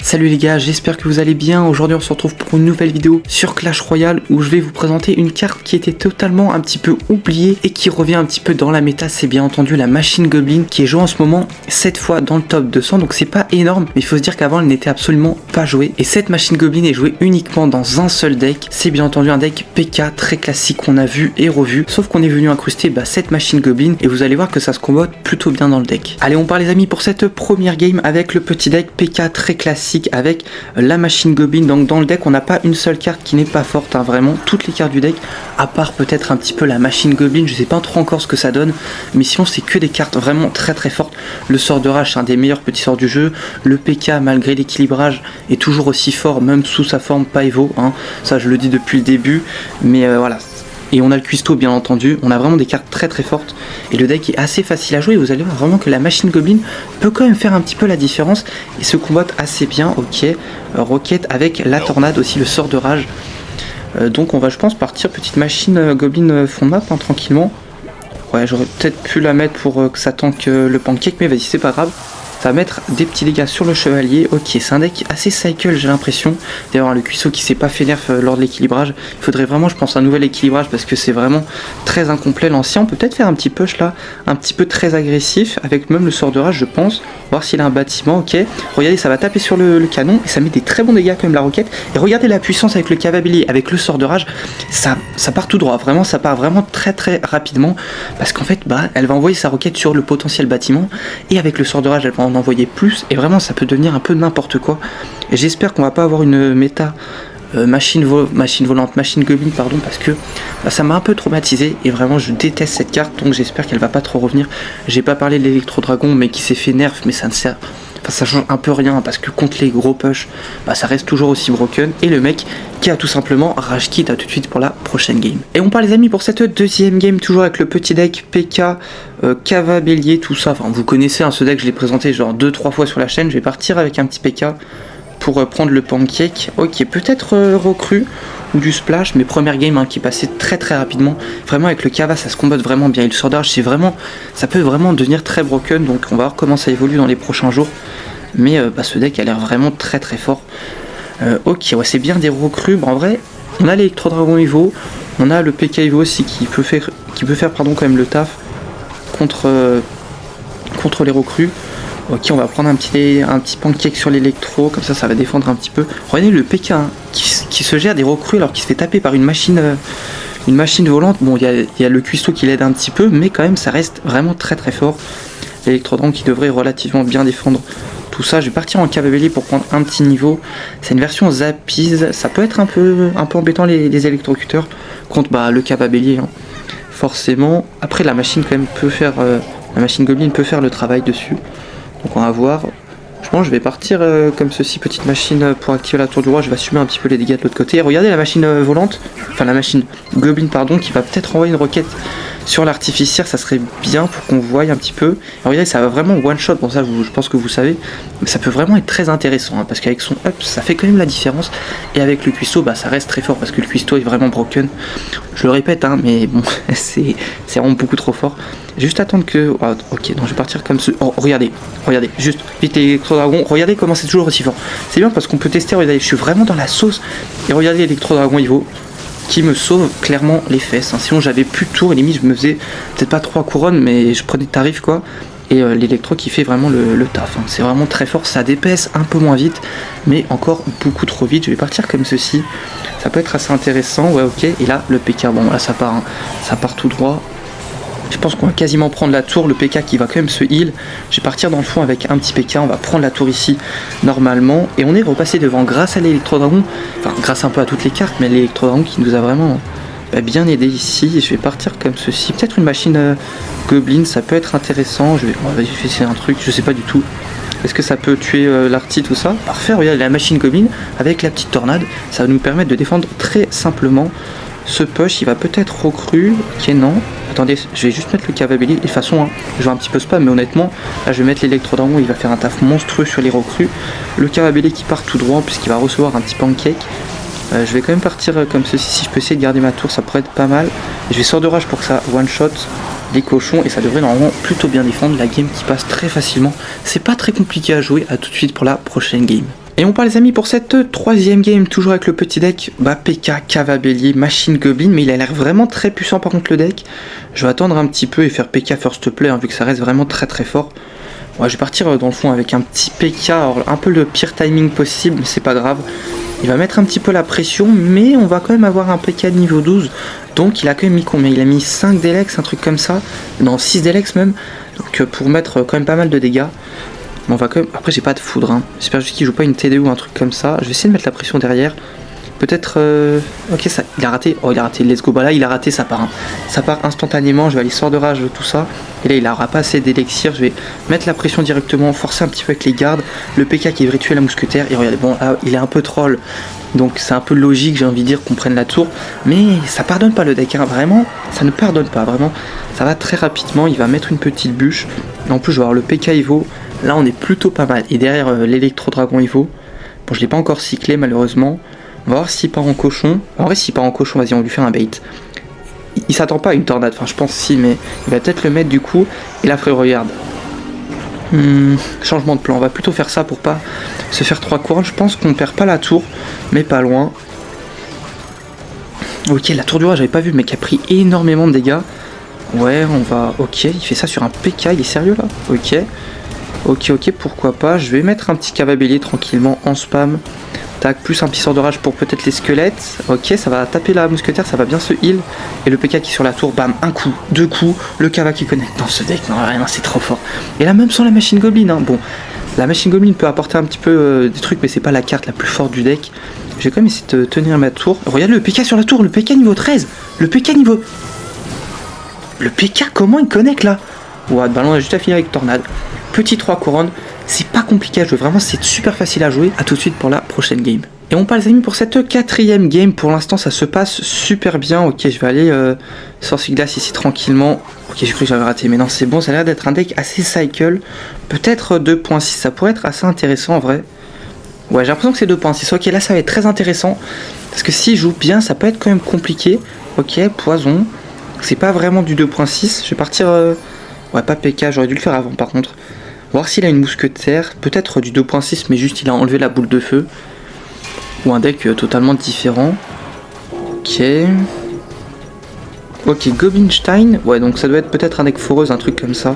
Salut les gars, j'espère que vous allez bien. Aujourd'hui on se retrouve pour une nouvelle vidéo sur Clash Royale où je vais vous présenter une carte qui était totalement un petit peu oubliée et qui revient un petit peu dans la méta. C'est bien entendu la Machine Goblin qui est jouée en ce moment 7 fois dans le top 200, donc c'est pas énorme, mais il faut se dire qu'avant elle n'était absolument pas jouée. Et cette Machine Goblin est jouée uniquement dans un seul deck. C'est bien entendu un deck PK très classique qu'on a vu et revu, sauf qu'on est venu incruster cette Machine Goblin et vous allez voir que ça se combote plutôt bien dans le deck. Allez, on part les amis pour cette première game avec le petit deck PK très classique avec la Machine Goblin. Donc dans le deck on n'a pas une seule carte qui n'est pas forte, hein, vraiment toutes les cartes du deck, à part peut-être un petit peu la Machine Goblin, je sais pas trop encore ce que ça donne, mais sinon c'est que des cartes vraiment très très fortes. Le sort de rage c'est un des meilleurs petits sorts du jeu, le PK malgré l'équilibrage est toujours aussi fort même sous sa forme pas Evo, hein. Ça je le dis depuis le début, mais voilà. Et on a le cuistot bien entendu, on a vraiment des cartes très très fortes et le deck est assez facile à jouer. Vous allez voir vraiment que la Machine Goblin peut quand même faire un petit peu la différence et se combatte assez bien. Ok, Rocket avec la tornade aussi, le sort de rage. Donc on va je pense partir petite Machine Goblin fond de map hein, tranquillement. Ouais, j'aurais peut-être pu la mettre pour que ça tank le pancake, mais vas-y c'est pas grave. Ça va mettre des petits dégâts sur le chevalier. Ok, c'est un deck assez cycle j'ai l'impression. D'ailleurs le cuisseau qui s'est pas fait nerf lors de l'équilibrage. Il faudrait vraiment je pense un nouvel équilibrage parce que c'est vraiment très incomplet l'ancien. On peut peut-être faire un petit push là, un petit peu très agressif avec même le sort de rage je pense. Voir s'il a un bâtiment. Ok, regardez ça va taper sur le canon et ça met des très bons dégâts comme la roquette. Et regardez la puissance avec le cavalier, avec le sort de rage. Ça part tout droit, vraiment ça part vraiment très très rapidement. Parce qu'en fait elle va envoyer sa roquette sur le potentiel bâtiment. Et avec le sort de rage elle va en envoyer plus et vraiment ça peut devenir un peu n'importe quoi. Et j'espère qu'on va pas avoir une méta machine volante, Machine Goblin pardon, parce que ça m'a un peu traumatisé et vraiment je déteste cette carte, donc j'espère qu'elle va pas trop revenir. J'ai pas parlé de l'électro dragon mais qui s'est fait nerf, mais ça ne sert, enfin ça change un peu rien parce que contre les gros push ça reste toujours aussi broken. Et le mec qui a tout simplement rage quit à tout de suite pour la prochaine game. Et on part les amis pour cette deuxième game toujours avec le petit deck PK Cava Bélier tout ça. Enfin vous connaissez hein, ce deck, je l'ai présenté genre 2-3 fois sur la chaîne. Je vais partir avec un petit PK pour prendre le pancake. Ok, peut-être recrue ou du splash, mais première game hein, qui est passée très très rapidement. Vraiment avec le Cava ça se combatte vraiment bien. Et le sort d'arche c'est vraiment, ça peut vraiment devenir très broken, donc on va voir comment ça évolue dans les prochains jours. Mais ce deck a l'air vraiment très très fort. Ok, ouais, c'est bien des recrues. Bon, en vrai, on a l'électro dragon Evo, on a le PK Evo aussi qui peut faire pardon quand même le taf contre les recrues. Ok, on va prendre un petit pancake sur l'électro, comme ça ça va défendre un petit peu. Regardez le PK hein, qui se gère des recrues alors qu'il se fait taper par une machine volante. Bon, il y a le cuistot qui l'aide un petit peu, mais quand même ça reste vraiment très très fort. L'électro dragon qui devrait relativement bien défendre tout ça. Je vais partir en cavalier pour prendre un petit niveau. C'est une version Zappies, ça peut être un peu embêtant les électrocuteurs contre le cavalier hein, forcément. Après la machine quand même peut faire la Machine Goblin peut faire le travail dessus. Donc on va voir. Je pense que je vais partir comme ceci, petite machine pour activer la tour du roi. Je vais assumer un petit peu les dégâts de l'autre côté. Et regardez la machine volante, enfin la Machine Goblin pardon, qui va peut-être envoyer une roquette sur l'artificière. Ça serait bien pour qu'on voie un petit peu. Et regardez, ça va vraiment one shot. Bon ça je pense que vous savez, mais ça peut vraiment être très intéressant hein, parce qu'avec son up ça fait quand même la différence. Et avec le cuistot ça reste très fort parce que le cuistot est vraiment broken. Je le répète hein, mais bon c'est vraiment beaucoup trop fort. Juste attendre que... Oh, ok, donc je vais partir comme ce... Oh, regardez, juste, vite l'électro-dragon, regardez comment c'est toujours aussi fort. C'est bien parce qu'on peut tester, regardez, je suis vraiment dans la sauce. Et regardez l'électro-dragon Evo, qui me sauve clairement les fesses. Hein. Sinon j'avais plus de tour, et limite je me faisais peut-être pas 3 couronnes, mais je prenais tarif quoi. Et l'électro qui fait vraiment le taf. Hein. C'est vraiment très fort, ça dépaisse un peu moins vite, mais encore beaucoup trop vite. Je vais partir comme ceci, ça peut être assez intéressant, ouais ok. Et là, le PK, bon là ça part, hein. Ça part tout droit. Je pense qu'on va quasiment prendre la tour, le PK qui va quand même se heal. Je vais partir dans le fond avec un petit PK, on va prendre la tour ici normalement. Et on est repassé devant grâce à l'électro-dragon, enfin grâce un peu à toutes les cartes, mais l'électro-dragon qui nous a vraiment bien aidé ici. Et je vais partir comme ceci, peut-être une machine Goblin, ça peut être intéressant. On va essayer un truc, je sais pas du tout. Est-ce que ça peut tuer l'arty, tout ça? Parfait, regardez la Machine Goblin avec la petite tornade, ça va nous permettre de défendre très simplement. Ce push il va peut-être recrue, ok non, attendez, je vais juste mettre le cavalier, de toute façon hein, je vais un petit peu spam mais honnêtement, là je vais mettre l'électro-dragon, il va faire un taf monstrueux sur les recrues, le cavalier qui part tout droit puisqu'il va recevoir un petit pancake. Je vais quand même partir comme ceci, si je peux essayer de garder ma tour ça pourrait être pas mal. Et je vais sort de rage pour que ça one shot les cochons et ça devrait normalement plutôt bien défendre. La game qui passe très facilement, c'est pas très compliqué à jouer, à tout de suite pour la prochaine game. Et on part les amis pour cette troisième game, toujours avec le petit deck, PK, Cava Bélier, Machine Goblin, mais il a l'air vraiment très puissant par contre le deck. Je vais attendre un petit peu et faire PK first play, vu que ça reste vraiment très très fort. Ouais, je vais partir dans le fond avec un petit PK, alors un peu le pire timing possible, mais c'est pas grave. Il va mettre un petit peu la pression, mais on va quand même avoir un PK niveau 12. Donc il a quand même mis combien? Il a mis 5 Delex, un truc comme ça. Non, 6 Delex même. Donc pour mettre quand même pas mal de dégâts. Mais on va quand même... Après j'ai pas de foudre, hein. J'espère juste qu'il joue pas une TD ou un truc comme ça. Je vais essayer de mettre la pression derrière. Peut-être... Ok, ça... il a raté. Oh, il a raté. Let's go. Bah là, il a raté, ça part. Hein. Ça part instantanément. Je vais aller sort de rage, tout ça. Et là, il aura pas assez d'élixir. Je vais mettre la pression directement, forcer un petit peu avec les gardes. Le PK qui devrait tuer la mousquetaire. Et regardez, bon, là, il est un peu troll. Donc c'est un peu logique, j'ai envie de dire, qu'on prenne la tour. Mais ça pardonne pas le deck, hein. Vraiment, ça ne pardonne pas. Vraiment, ça va très rapidement. Il va mettre une petite bûche. Et en plus, je vais avoir le PK Evo. Là, on est plutro pas mal. Et derrière l'électro-dragon Evo. Bon, je l'ai pas encore cyclé, malheureusement. On va voir s'il part en cochon. En vrai, s'il part en cochon, vas-y, on lui fait un bait. Il s'attend pas à une tornade. Enfin, je pense si, mais il va peut-être le mettre du coup. Et là, frère, regarde. Changement de plan. On va plutôt faire ça pour pas se faire 3 couronnes. Je pense qu'on perd pas la tour, mais pas loin. Ok, la tour du roi, j'avais pas vu, mais qui a pris énormément de dégâts. Ouais, on va... Ok, il fait ça sur un PK. Il est sérieux, là? Ok. Ok, pourquoi pas. Je vais mettre un petit Cava Bélier tranquillement en spam. Tac, plus un petit sort de rage pour peut-être les squelettes. Ok, ça va taper la mousquetaire, ça va bien se heal. Et le PK qui est sur la tour, bam, un coup, 2 coups. Le Cava qui connecte dans ce deck, non, rien, c'est trop fort. Et là, même sans la machine Goblin, hein. Bon, la machine Goblin peut apporter un petit peu des trucs, mais c'est pas la carte la plus forte du deck. Je vais quand même essayer de tenir ma tour. Regarde le PK sur la tour, le PK niveau 13. Le PK niveau... Le PK, comment il connecte là? Ouais, bah là, on a juste à finir avec Tornade. Petit 3 couronnes. C'est pas compliqué à jouer, vraiment c'est super facile à jouer. A tout de suite pour la prochaine game. Et on parle les amis pour cette quatrième game. Pour l'instant ça se passe super bien. Ok, je vais aller sorcier glace ici tranquillement. Ok, j'ai cru que j'avais raté, mais non c'est bon. Ça a l'air d'être un deck assez cycle. Peut-être 2.6, ça pourrait être assez intéressant en vrai. Ouais, j'ai l'impression que c'est 2.6. Ok, là ça va être très intéressant. Parce que s'il joue bien, ça peut être quand même compliqué. Ok, poison. C'est pas vraiment du 2.6. Je vais partir... Ouais, pas PK, j'aurais dû le faire avant par contre. Voir s'il a une mousquetaire, peut-être du 2.6, mais juste il a enlevé la boule de feu. Ou un deck totalement différent. Ok. Ok, Goblinstein. Ouais, donc ça doit être peut-être un deck foreuse, un truc comme ça.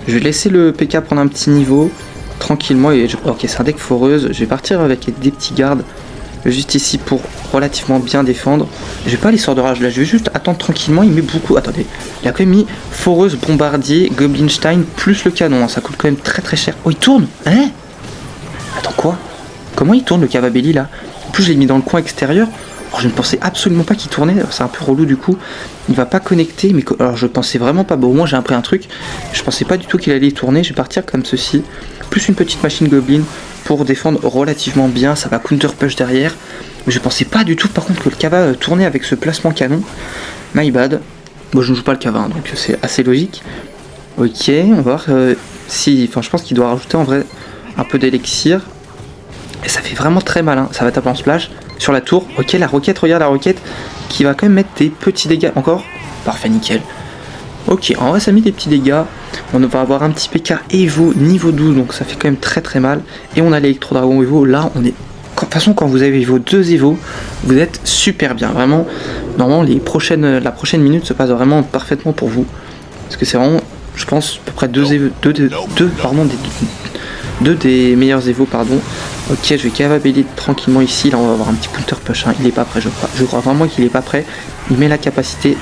Je vais laisser le PK prendre un petit niveau. Tranquillement. Ok, c'est un deck foreuse. Je vais partir avec des petits gardes. Juste ici pour relativement bien défendre. Je vais pas aller sort de rage là, je vais juste attendre tranquillement. Il met beaucoup. Attendez, il a quand même mis foreuse, bombardier, Goblinstein plus le canon. Ça coûte quand même très très cher. Oh, il tourne. Hein? Attends, quoi? Comment il tourne le Cava Bélier là? En plus, je l'ai mis dans le coin extérieur. Alors, je ne pensais absolument pas qu'il tournait. C'est un peu relou du coup. Il va pas connecter. Mais alors, je pensais vraiment pas. Bon, au moins, j'ai appris un truc. Je pensais pas du tout qu'il allait tourner. Je vais partir comme ceci. Plus une petite machine Goblin pour défendre relativement bien. Ça va counter push derrière. Mais je pensais pas du tout par contre que le Cava tournait avec ce placement canon. My bad. Bon, je ne joue pas le Cava, hein, donc c'est assez logique. Ok, on va voir si... Enfin, je pense qu'il doit rajouter en vrai un peu d'élixir. Et ça fait vraiment très mal, hein. Ça va taper en splash sur la tour. Ok, la roquette, regarde la roquette qui va quand même mettre des petits dégâts. Encore. Parfait, nickel. Ok, en vrai ça a mis des petits dégâts. On va avoir un petit PK Evo niveau 12, donc ça fait quand même très très mal. Et on a l'électro-dragon Evo, là on est... De toute façon quand vous avez vos 2 Evo, vous êtes super bien. Vraiment, normalement la prochaine minute se passe vraiment parfaitement pour vous. Parce que c'est vraiment, je pense, à peu près deux des meilleurs Evo, pardon. Ok, je vais Cava Bélier tranquillement ici. Là on va avoir un petit counter push, hein. Il est pas prêt, je crois. Je crois vraiment qu'il est pas prêt. Il met la capacité...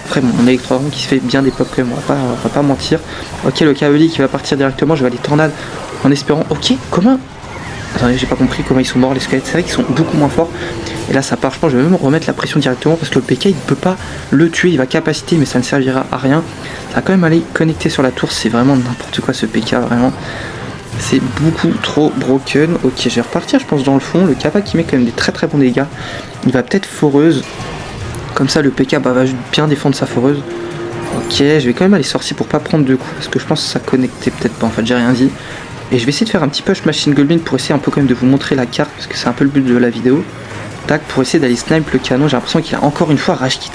Vraiment, mon électro-dragon qui se fait bien des pop quand même, on va pas mentir. Ok, le Cavalier qui va partir directement, je vais aller tornade en espérant. Ok, comment? Attendez, j'ai pas compris comment ils sont morts les squelettes. C'est vrai qu'ils sont beaucoup moins forts. Et là ça part, je pense, je vais même remettre la pression directement parce que le PK il ne peut pas le tuer, il va capaciter mais ça ne servira à rien. Ça va quand même aller connecter sur la tour, c'est vraiment n'importe quoi ce PK, vraiment. C'est beaucoup trop broken. Ok, je vais repartir je pense dans le fond. Le Cava qui met quand même des très très bons dégâts. Il va peut-être foreuse. Comme ça le PK va bien défendre sa foreuse. Ok, je vais quand même aller sorcier pour pas prendre 2 coups. Parce que je pense que ça connectait peut-être pas. En fait, j'ai rien dit. Et je vais essayer de faire un petit push machine Goblin pour essayer un peu quand même de vous montrer la carte. Parce que c'est un peu le but de la vidéo. Tac, pour essayer d'aller snipe le canon. J'ai l'impression qu'il a encore une fois rage kit.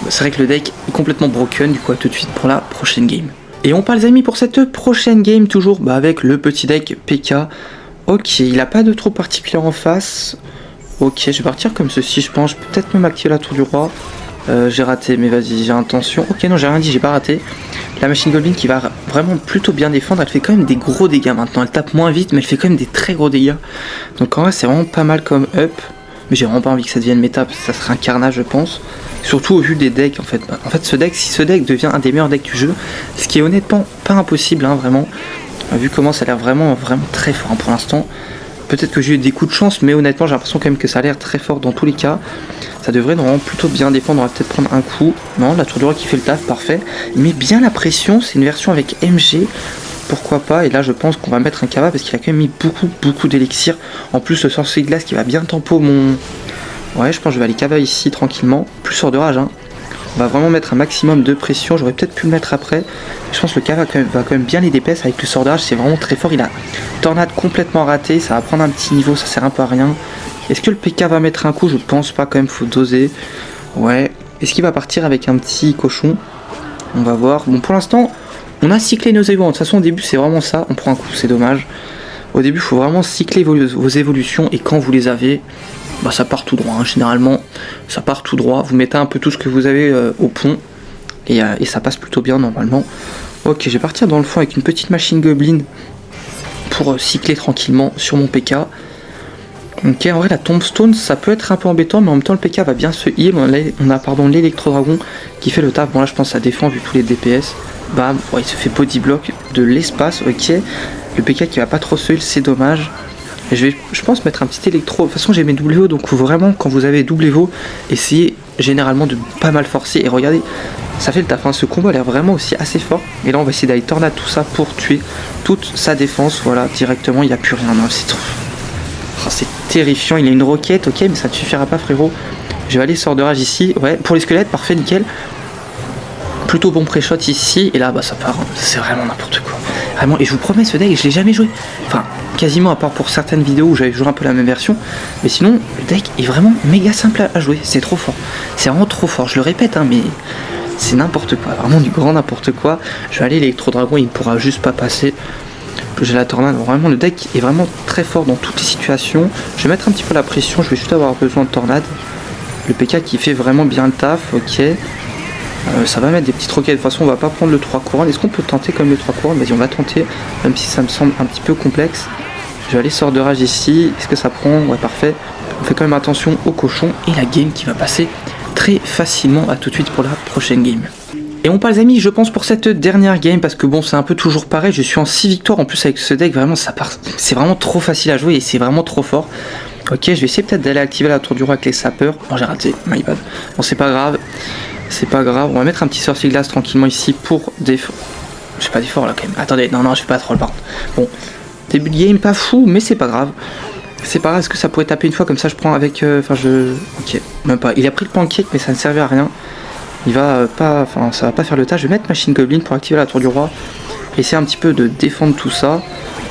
C'est vrai que le deck est complètement broken. Du coup, à tout de suite pour la prochaine game. Et on part les amis pour cette prochaine game toujours avec le petit deck PK. Ok, il a pas de trop particulier en face. Ok, je vais partir comme ceci, je pense. Je peux peut-être même activer la tour du roi. J'ai raté, mais vas-y, j'ai intention. Ok, non, j'ai rien dit, j'ai pas raté. La machine Goblin qui va vraiment plutôt bien défendre. Elle fait quand même des gros dégâts maintenant. Elle tape moins vite, mais elle fait quand même des très gros dégâts. Donc en vrai, c'est vraiment pas mal comme up. Mais j'ai vraiment pas envie que ça devienne méta, parce que ça serait un carnage, je pense. Surtout au vu des decks, en fait. En fait, si ce deck devient un des meilleurs decks du jeu, ce qui est honnêtement pas impossible, hein, vraiment. Vu comment ça a l'air vraiment très fort, hein, pour l'instant. Peut-être que j'ai eu des coups de chance, mais honnêtement, j'ai l'impression quand même que ça a l'air très fort dans tous les cas. Ça devrait normalement plutôt bien défendre. On va peut-être prendre un coup. Non, la tour du roi qui fait le taf, parfait. Il met bien la pression. C'est une version avec MG. Pourquoi pas. Et là, je pense qu'on va mettre un Kava parce qu'il a quand même mis beaucoup d'élixir. En plus, le sorcier de glace qui va bien tempo mon... Ouais, je pense que je vais aller Kava ici tranquillement. Plus sort de rage, hein. On va vraiment mettre un maximum de pression. J'aurais peut-être pu le mettre après. Je pense que le Kava va quand même bien les DPS avec le sort de rage. C'est vraiment très fort. Il a tornade complètement raté. Ça va prendre un petit niveau. Ça sert un peu à rien. Est-ce que le PK va mettre un coup? Je pense pas quand même, faut doser. Ouais. Est-ce qu'il va partir avec un petit cochon? On va voir. Bon, pour l'instant, on a cyclé nos évolutions. De toute façon, au début, c'est vraiment ça. On prend un coup, c'est dommage. Au début, il faut vraiment cycler vos évolutions. Et quand vous les avez, bah, ça part tout droit. Hein. Généralement, ça part tout droit. Vous mettez un peu tout ce que vous avez au pont. Et ça passe plutôt bien, normalement. Ok, je vais partir dans le fond avec une petite machine Goblin pour cycler tranquillement sur mon PK. Ok, en vrai la tombstone ça peut être un peu embêtant, mais en même temps le PK va bien se heal. On a pardon l'électro-dragon qui fait le taf. Bon là je pense que ça défend vu tous les DPS. Bam, ouais, il se fait body block de l'espace, ok. Le PK qui va pas trop se heal, c'est dommage. Et je pense mettre un petit électro. De toute façon j'ai mes WO, donc vraiment quand vous avez WO, essayez généralement de pas mal forcer. Et regardez, ça fait le taf, hein. Ce combo a l'air vraiment aussi assez fort. Et là on va essayer d'aller tornade tout ça pour tuer toute sa défense. Voilà, directement il n'y a plus rien. C'est trop... Oh, c'est terrifiant, il a une roquette, ok, mais ça ne suffira pas, frérot. Je vais aller sort de rage ici. Ouais, pour les squelettes, parfait, nickel. Plutôt bon pré-shot ici. Et là, bah ça part. C'est vraiment n'importe quoi. Vraiment, et je vous promets, ce deck, je l'ai jamais joué. Enfin, quasiment, à part pour certaines vidéos où j'avais joué un peu la même version. Mais sinon, le deck est vraiment méga simple à jouer. C'est trop fort. C'est vraiment trop fort. Je le répète, hein, mais c'est n'importe quoi. Vraiment du grand n'importe quoi. Je vais aller l'électro-dragon, il ne pourra juste pas passer. J'ai la tornade, vraiment le deck est vraiment très fort dans toutes les situations. Je vais mettre un petit peu la pression, je vais juste avoir besoin de tornade. Le PK qui fait vraiment bien le taf, ok. Ça va mettre des petites roquettes, de toute façon on va pas prendre le 3 couronnes. Est-ce qu'on peut tenter comme le 3 couronnes? Vas-y on va tenter, même si ça me semble un petit peu complexe. Je vais aller sort de rage ici, est-ce que ça prend? Ouais parfait. On fait quand même attention au cochon et la game qui va passer très facilement. À tout de suite pour la prochaine game. Et on passe les amis, je pense pour cette dernière game, parce que bon c'est un peu toujours pareil, je suis en 6 victoires en plus avec ce deck, vraiment ça part, c'est vraiment trop facile à jouer et c'est vraiment trop fort. Ok, je vais essayer peut-être d'aller activer la tour du roi avec les sapeurs. Bon j'ai raté, my bad. Bon c'est pas grave, on va mettre un petit sorcier glace tranquillement ici pour défendre. Je fais pas d'effort là quand même, attendez, non je fais pas trop le par contre. Bon, début de game pas fou, mais c'est pas grave. C'est pas grave, est-ce que ça pourrait taper une fois comme ça je prends avec, ok, même pas, il a pris le pancake mais ça ne servait à rien. Il va pas, enfin ça va pas faire le tas. Je vais mettre machine Goblin pour activer la tour du roi. Essayer un petit peu de défendre tout ça.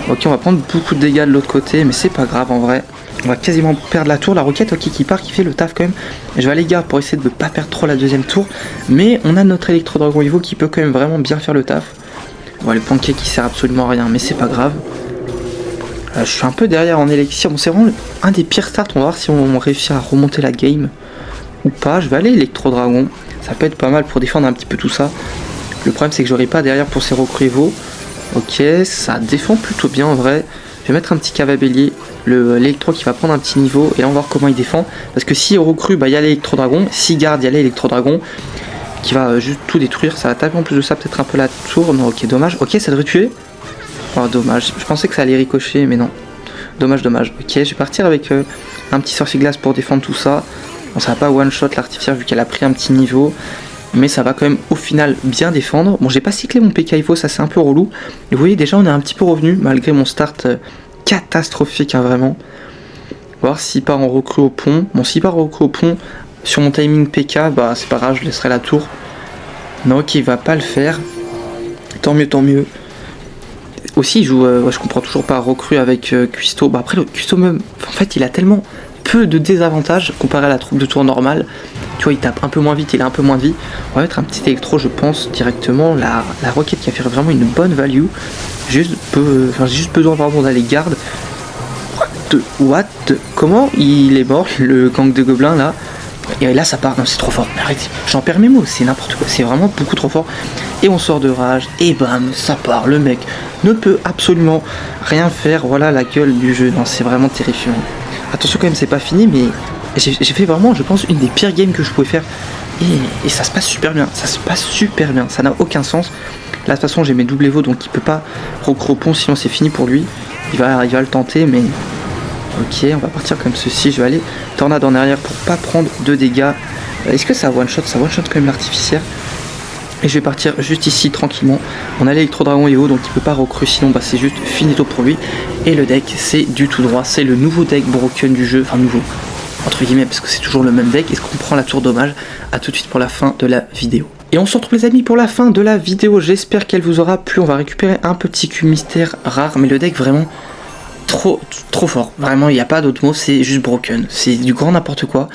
Ok, on va prendre beaucoup de dégâts de l'autre côté, mais c'est pas grave en vrai. On va quasiment perdre la tour. La roquette, ok, qui part, qui fait le taf quand même. Et je vais aller garde pour essayer de ne pas perdre trop la deuxième tour. Mais on a notre électro-dragon Evo qui peut quand même vraiment bien faire le taf. Bon, le pancake qui sert absolument à rien, mais c'est pas grave. Je suis un peu derrière en élixir. Bon, c'est vraiment un des pires starts. On va voir si on réussit à remonter la game ou pas. Je vais aller électro-dragon. Ça peut être pas mal pour défendre un petit peu tout ça. Le problème c'est que j'aurai pas derrière pour ces recrues Evo. Ok, ça défend plutôt bien en vrai. Je vais mettre un petit cavabellier, l'électro qui va prendre un petit niveau. Et là on va voir comment il défend. Parce que si recrue, bah il y a l'électro-dragon. Si garde, il y a l'électro-dragon qui va juste tout détruire. Ça va taper en plus de ça peut-être un peu la tour. Non, ok, dommage. Ok, ça devrait tuer. Oh dommage, je pensais que ça allait ricocher mais non. Dommage. Ok, je vais partir avec un petit sorcier glace pour défendre tout ça. Bon, ça va pas one shot l'artificière vu qu'elle a pris un petit niveau, mais ça va quand même au final bien défendre. Bon, j'ai pas cyclé mon PK Evo, ça c'est un peu relou. Et vous voyez déjà on est un petit peu revenu malgré mon start catastrophique, hein, vraiment. Voir s'il part en recrue au pont. Bon, s'il part en recrue au pont sur mon timing PK, bah c'est pas grave, je laisserai la tour. Non, ok, il va pas le faire. Tant mieux. Aussi, il joue, je comprends toujours pas, recrue avec Cuisto. Bah après le Cuisto même, en fait il a tellement peu de désavantages comparé à la troupe de tour normale. Tu vois, il tape un peu moins vite, il a un peu moins de vie. On va mettre un petit électro, je pense, directement. La roquette qui a fait vraiment une bonne value. J'ai juste besoin d'aller garde. What? Comment il est mort, le gang de gobelins là? Et là ça part, non c'est trop fort, mais arrête, j'en perds mes mots, c'est n'importe quoi, c'est vraiment beaucoup trop fort. Et on sort de rage, et bam, ça part, le mec ne peut absolument rien faire, voilà la gueule du jeu, non c'est vraiment terrifiant. Attention quand même, c'est pas fini, mais j'ai fait vraiment, je pense, une des pires games que je pouvais faire. Et ça se passe super bien, ça n'a aucun sens. Là de toute façon j'ai mes double Evo, donc il peut pas recropon, sinon c'est fini pour lui. Il va le tenter, mais... Ok, on va partir comme ceci, je vais aller tornade en arrière pour pas prendre de dégâts. Est-ce que ça one shot? Ça one shot quand même l'artificière. Et je vais partir juste ici tranquillement. On a l'électro-dragon Evo, donc il peut pas recru, sinon bah, c'est juste finito pour lui. Et le deck c'est du tout droit, c'est le nouveau deck broken du jeu, enfin nouveau entre guillemets parce que c'est toujours le même deck. Est-ce qu'on prend la tour dommage? A tout de suite pour la fin de la vidéo. Et on se retrouve les amis pour la fin de la vidéo, j'espère qu'elle vous aura plu. On va récupérer un petit cube mystère rare, mais le deck vraiment trop fort, vraiment il n'y a pas d'autre mot, c'est juste broken, c'est du grand n'importe quoi.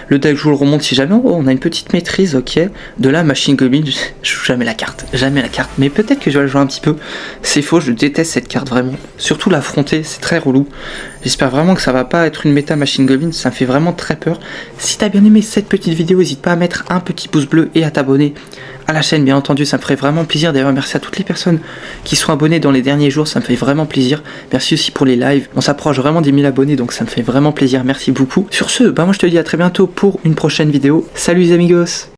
Le deck je vous le remonte si jamais on a une petite maîtrise, ok, de la machine goblin, je joue jamais la carte, mais peut-être que je vais la jouer un petit peu, c'est faux, je déteste cette carte vraiment, surtout l'affronter, c'est très relou. J'espère vraiment que ça va pas être une méta machine goblin, ça me fait vraiment très peur. Si t'as bien aimé cette petite vidéo, n'hésite pas à mettre un petit pouce bleu et à t'abonner à la chaîne, bien entendu, ça me ferait vraiment plaisir. D'ailleurs, merci à toutes les personnes qui sont abonnées dans les derniers jours, ça me fait vraiment plaisir. Merci aussi pour les lives, on s'approche vraiment des 1000 abonnés, donc ça me fait vraiment plaisir, merci beaucoup. Sur ce, bah moi je te dis à très bientôt pour une prochaine vidéo. Salut les amigos!